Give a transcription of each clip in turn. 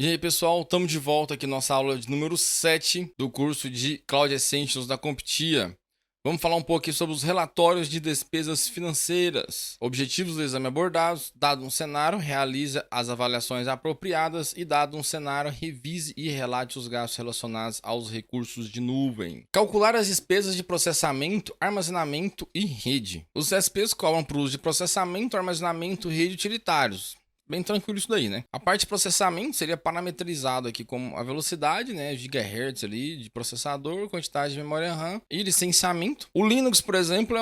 E aí, pessoal, estamos de volta aqui na nossa aula de número 7 do curso de Cloud Essentials da CompTIA. Vamos falar um pouco aqui sobre os relatórios de despesas financeiras. Objetivos do exame abordados: dado um cenário, realize as avaliações apropriadas e, dado um cenário, revise e relate os gastos relacionados aos recursos de nuvem. Calcular as despesas de processamento, armazenamento e rede. Os CSPs cobram para o uso de processamento, armazenamento e rede utilitários. Bem tranquilo isso daí, né? A parte de processamento seria parametrizado aqui como a velocidade, né, gigahertz ali de processador, quantidade de memória RAM e licenciamento. O Linux, por exemplo,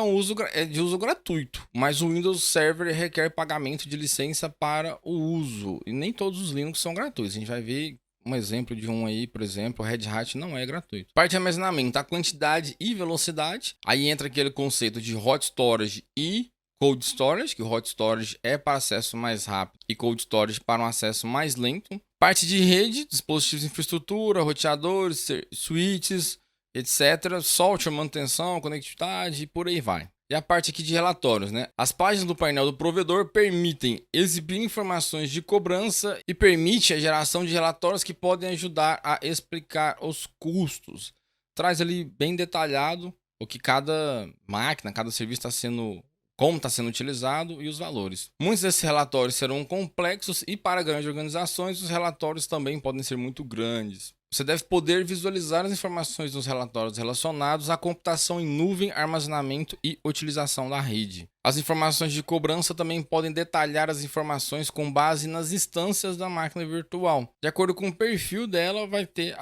é de uso gratuito, mas o Windows Server requer pagamento de licença para o uso. E nem todos os Linux são gratuitos. A gente vai ver um exemplo de um aí, por exemplo, o Red Hat não é gratuito. Parte de armazenamento, a quantidade e velocidade. Aí entra aquele conceito de hot storage e cold storage, que o hot storage é para acesso mais rápido e cold storage para um acesso mais lento. Parte de rede, dispositivos de infraestrutura, roteadores, switches, etc. Software, manutenção, conectividade e por aí vai. E a parte aqui de relatórios, né? As páginas do painel do provedor permitem exibir informações de cobrança e permite a geração de relatórios que podem ajudar a explicar os custos. Traz ali bem detalhado o que cada máquina, cada serviço está sendo, como está sendo utilizado e os valores. Muitos desses relatórios serão complexos e para grandes organizações os relatórios também podem ser muito grandes. Você deve poder visualizar as informações dos relatórios relacionados à computação em nuvem, armazenamento e utilização da rede. As informações de cobrança também podem detalhar as informações com base nas instâncias da máquina virtual. De acordo com o perfil dela, vai ter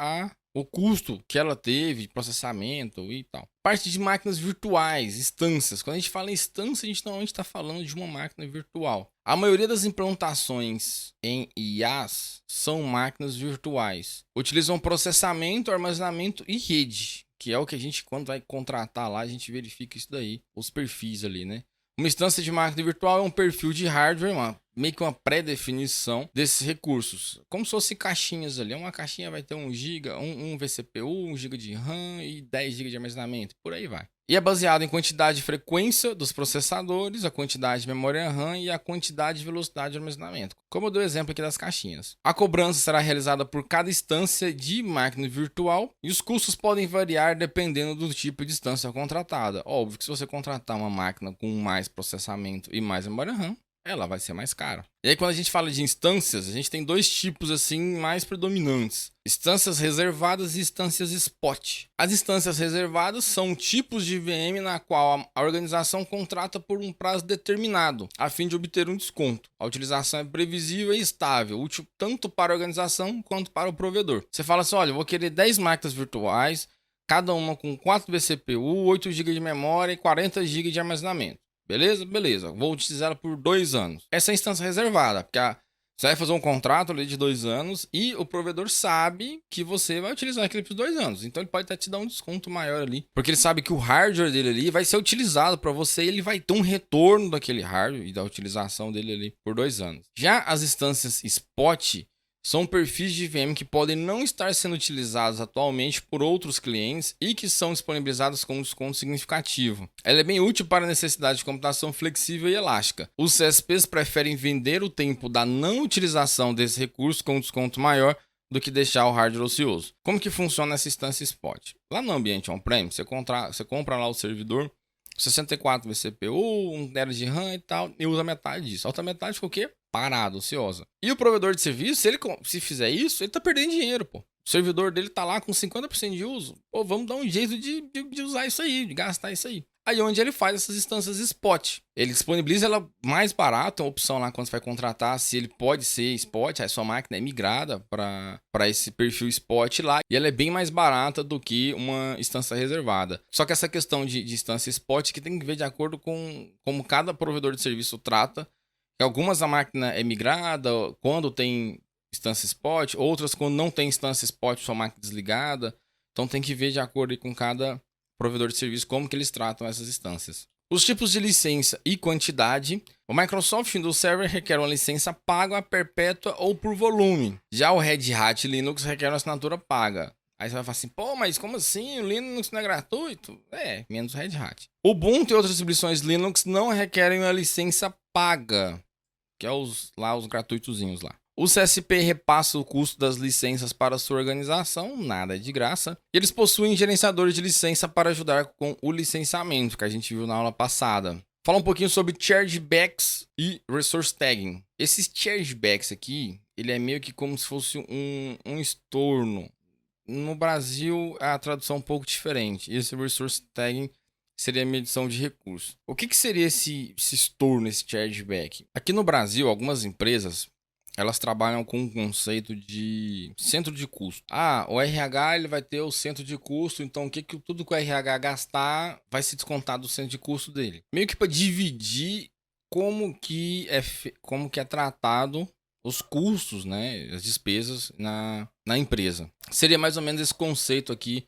o custo que ela teve de processamento e tal. Parte de máquinas virtuais, instâncias. Quando a gente fala em instância, a gente normalmente está falando de uma máquina virtual. A maioria das implementações em IaaS são máquinas virtuais. Utilizam processamento, armazenamento e rede, que é o que a gente, quando vai contratar lá, a gente verifica isso daí, os perfis ali, né? Uma instância de máquina virtual é um perfil de hardware, meio que uma pré-definição desses recursos. Como se fossem caixinhas ali. Uma caixinha vai ter 1 GB, um vCPU, 1 GB de RAM e 10 GB de armazenamento. Por aí vai. E é baseado em quantidade e frequência dos processadores, a quantidade de memória RAM e a quantidade de velocidade de armazenamento. Como eu dei o exemplo aqui das caixinhas. A cobrança será realizada por cada instância de máquina virtual e os custos podem variar dependendo do tipo de instância contratada. Óbvio que se você contratar uma máquina com mais processamento e mais memória RAM, ela vai ser mais cara. E aí, quando a gente fala de instâncias, a gente tem dois tipos assim mais predominantes: instâncias reservadas e instâncias spot. As instâncias reservadas são tipos de VM na qual a organização contrata por um prazo determinado, a fim de obter um desconto. A utilização é previsível e estável, útil tanto para a organização quanto para o provedor. Você fala assim: olha, eu vou querer 10 máquinas virtuais, cada uma com 4 vCPU, 8 GB de memória e 40 GB de armazenamento. Beleza? Beleza. Vou utilizar ela por 2 anos. Essa é a instância reservada, porque você vai fazer um contrato ali de 2 anos e o provedor sabe que você vai utilizar aquele por 2 anos. Então ele pode até te dar um desconto maior ali, porque ele sabe que o hardware dele ali vai ser utilizado para você e ele vai ter um retorno daquele hardware e da utilização dele ali por 2 anos. Já as instâncias spot são perfis de VM que podem não estar sendo utilizados atualmente por outros clientes e que são disponibilizados com um desconto significativo. Ela é bem útil para a necessidade de computação flexível e elástica. Os CSPs preferem vender o tempo da não utilização desse recurso com um desconto maior do que deixar o hardware ocioso. Como que funciona essa instância spot? Lá no ambiente on-prem, você compra lá o servidor, 64 vCPU, 1 TB de RAM e tal, e usa metade disso. A outra metade fica o quê? Parado, ociosa. E o provedor de serviço, se fizer isso, ele tá perdendo dinheiro, pô. O servidor dele tá lá com 50% de uso. Pô, vamos dar um jeito de usar isso aí, de gastar isso aí. Aí onde ele faz essas instâncias spot. Ele disponibiliza ela mais barato, é uma opção lá quando você vai contratar, se ele pode ser spot, a sua máquina é migrada para esse perfil spot lá, e ela é bem mais barata do que uma instância reservada. Só que essa questão de instância spot que tem que ver de acordo com como cada provedor de serviço trata. Algumas a máquina é migrada quando tem instância spot, outras quando não tem instância spot, sua máquina desligada. Então tem que ver de acordo com cada provedor de serviço como que eles tratam essas instâncias. Os tipos de licença e quantidade. O Microsoft Windows Server requer uma licença paga, perpétua ou por volume. Já o Red Hat Linux requer uma assinatura paga. Aí você vai falar assim: pô, mas como assim? O Linux não é gratuito? É, menos o Red Hat. O Ubuntu e outras distribuições Linux não requerem uma licença paga, que é os gratuitozinhos lá. O CSP repassa o custo das licenças para a sua organização, nada é de graça. E eles possuem gerenciadores de licença para ajudar com o licenciamento, que a gente viu na aula passada. Fala um pouquinho sobre chargebacks e resource tagging. Esses chargebacks aqui, ele é meio que como se fosse um estorno. No Brasil, a tradução é um pouco diferente. Esse resource tagging seria a medição de recursos. O que seria esse estorno, esse chargeback? Aqui no Brasil, algumas empresas, elas trabalham com um conceito de centro de custo. O RH ele vai ter o centro de custo, então tudo que o RH gastar vai se descontar do centro de custo dele. Meio que para dividir como que é tratado os custos, né, as despesas na empresa. Seria mais ou menos esse conceito aqui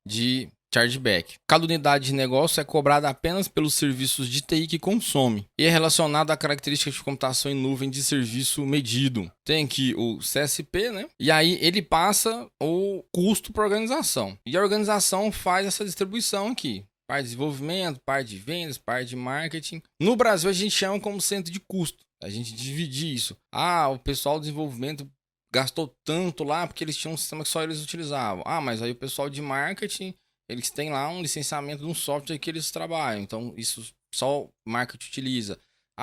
de chargeback. Cada unidade de negócio é cobrada apenas pelos serviços de TI que consome e é relacionado à característica de computação em nuvem de serviço medido. Tem aqui o CSP, né? E aí ele passa o custo para a organização. E a organização faz essa distribuição aqui. Parte de desenvolvimento, parte de vendas, parte de marketing. No Brasil a gente chama como centro de custo. A gente divide isso. O pessoal do desenvolvimento gastou tanto lá porque eles tinham um sistema que só eles utilizavam. Mas aí o pessoal de marketing, eles têm lá um licenciamento de um software que eles trabalham. Então, isso só o marketing utiliza.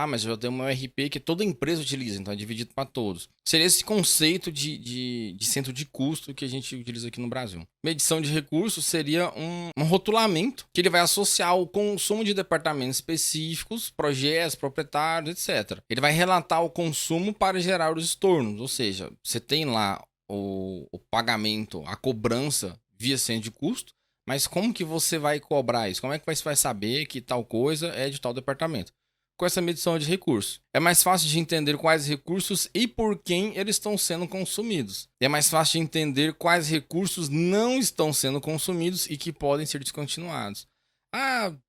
Mas eu tenho um ERP que toda empresa utiliza, então é dividido para todos. Seria esse conceito de centro de custo que a gente utiliza aqui no Brasil. Medição de recursos seria um rotulamento que ele vai associar o consumo de departamentos específicos, projetos, proprietários, etc. Ele vai relatar o consumo para gerar os estornos. Ou seja, você tem lá o pagamento, a cobrança via centro de custo, mas como que você vai cobrar isso? Como é que você vai saber que tal coisa é de tal departamento? Com essa medição de recursos. É mais fácil de entender quais recursos e por quem eles estão sendo consumidos. É mais fácil de entender quais recursos não estão sendo consumidos e que podem ser descontinuados.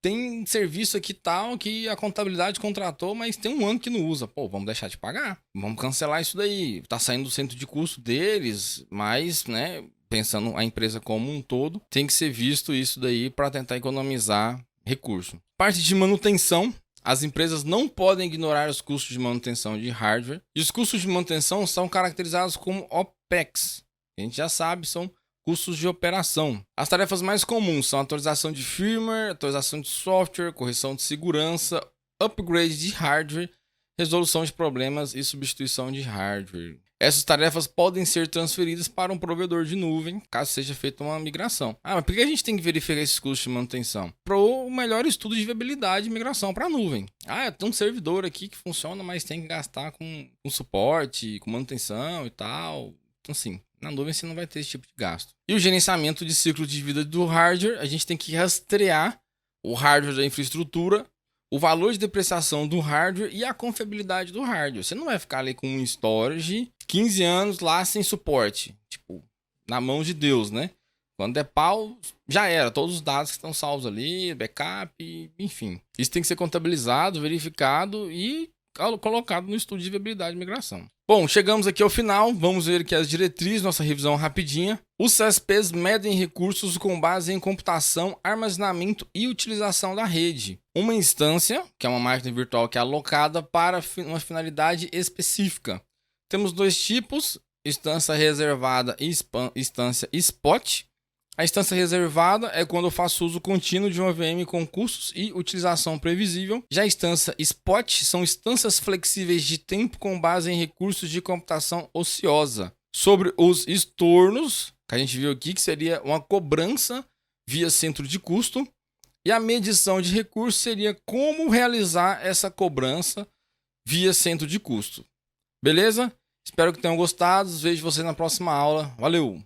Tem serviço aqui tal que a contabilidade contratou, mas tem um ano que não usa. Vamos deixar de pagar. Vamos cancelar isso daí. Tá saindo do centro de custo deles, mas, né, pensando a empresa como um todo, tem que ser visto isso daí para tentar economizar recurso. Parte de manutenção. As empresas não podem ignorar os custos de manutenção de hardware. E os custos de manutenção são caracterizados como OPEX. A gente já sabe, são custos de operação. As tarefas mais comuns são atualização de firmware, atualização de software, correção de segurança, upgrade de hardware, resolução de problemas e substituição de hardware. Essas tarefas podem ser transferidas para um provedor de nuvem, caso seja feita uma migração. Mas por que a gente tem que verificar esses custos de manutenção? Para o melhor estudo de viabilidade de migração para a nuvem. Tem um servidor aqui que funciona, mas tem que gastar com suporte, com manutenção e tal. Então, assim, na nuvem você não vai ter esse tipo de gasto. E o gerenciamento de ciclo de vida do hardware, a gente tem que rastrear o hardware da infraestrutura, o valor de depreciação do hardware e a confiabilidade do hardware. Você não vai ficar ali com um storage 15 anos lá sem suporte. Tipo, na mão de Deus, né? Quando é pau, já era. Todos os dados que estão salvos ali, backup, enfim. Isso tem que ser contabilizado, verificado e colocado no estudo de viabilidade de migração. Bom, chegamos aqui ao final. Vamos ver aqui as diretrizes, nossa revisão rapidinha. Os CSPs medem recursos com base em computação, armazenamento e utilização da rede. Uma instância, que é uma máquina virtual que é alocada para uma finalidade específica. Temos dois tipos, instância reservada e instância spot. A instância reservada é quando eu faço uso contínuo de uma VM com custos e utilização previsível. Já a instância spot são instâncias flexíveis de tempo com base em recursos de computação ociosa. Sobre os estornos, que a gente viu aqui, que seria uma cobrança via centro de custo. E a medição de recursos seria como realizar essa cobrança via centro de custo. Beleza? Espero que tenham gostado. Vejo vocês na próxima aula. Valeu!